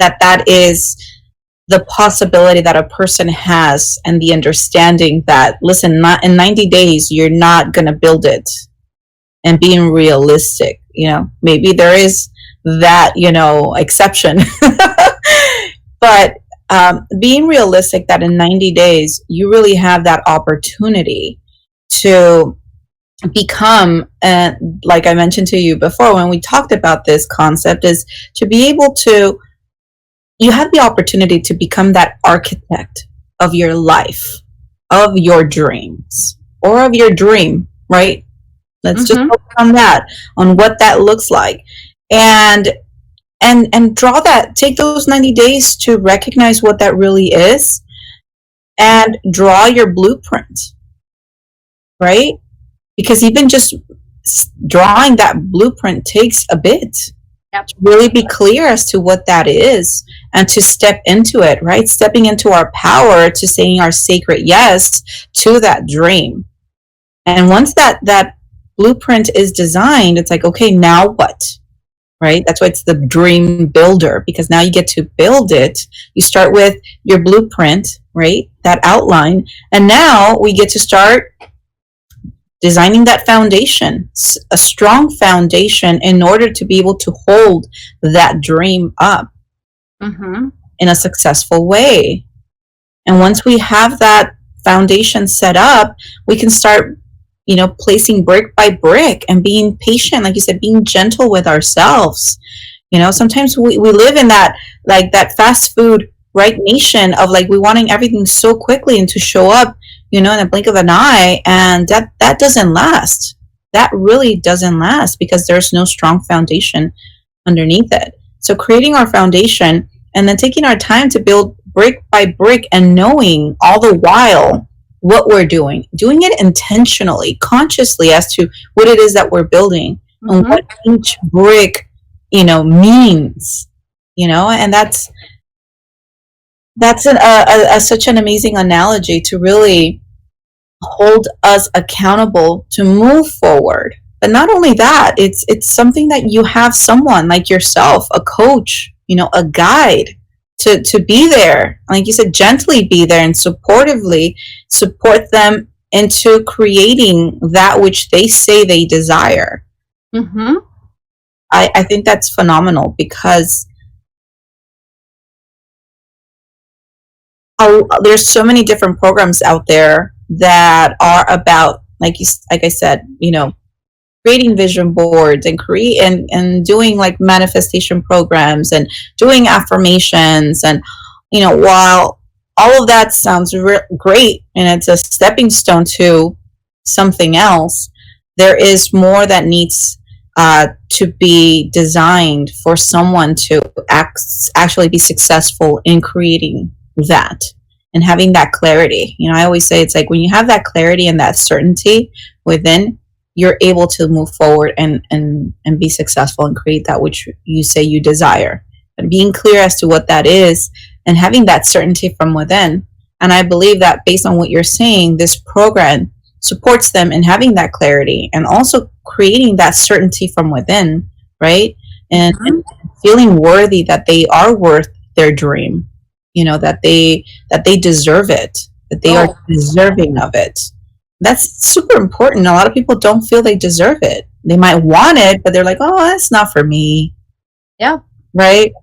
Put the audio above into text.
that is the possibility that a person has, and the understanding that, listen, not in 90 days you're not going to build it. And being realistic, maybe there is that, exception. But being realistic that in 90 days you really have that opportunity to become, like I mentioned to you before when we talked about this concept, is to be able to, you have the opportunity to become that architect of your life, of your dreams, or of your dream, right? Let's just focus on that, on what that looks like. And draw that, take those 90 days to recognize what that really is, and draw your blueprint, right? Because even just drawing that blueprint takes a bit. Yep. To really be clear as to what that is, and to step into it, right? Stepping into our power, to saying our sacred yes to that dream. And once that blueprint is designed, it's like, okay, now what? Right? That's why it's the dream builder, because now you get to build it. You start with your blueprint, right? That outline. And now we get to start designing that foundation, a strong foundation, in order to be able to hold that dream up in a successful way. And once we have that foundation set up, we can start, placing brick by brick, and being patient, like you said, being gentle with ourselves. Sometimes we live in that, like that fast food, right, nation of like, we wanting everything so quickly and to show up, in a blink of an eye. And that doesn't last. That really doesn't last, because there's no strong foundation underneath it. So creating our foundation, and then taking our time to build brick by brick, and knowing all the while what we're doing it intentionally, consciously, as to what it is that we're building, and what each brick, means, and that's such an amazing analogy to really hold us accountable to move forward. But not only that, it's something that you have someone like yourself, a coach, a guide, to be there, like you said, gently be there, and supportively support them into creating that which they say they desire. I think that's phenomenal, because there's so many different programs out there that are about, like I said, creating vision boards, and and doing like manifestation programs, and doing affirmations. And while all of that sounds great, and it's a stepping stone to something else, there is more that needs to be designed for someone to actually be successful in creating that, and having that clarity. I always say, it's like when you have that clarity and that certainty within, you're able to move forward and be successful and create that which you say you desire. But being clear as to what that is, and having that certainty from within. And I believe that based on what you're saying, this program supports them in having that clarity, and also creating that certainty from within, right? And feeling worthy, that they are worth their dream, that they deserve it, that they are deserving of it. That's super important. A lot of people don't feel they deserve it. They might want it, but they're like, oh, that's not for me. Yeah. Right?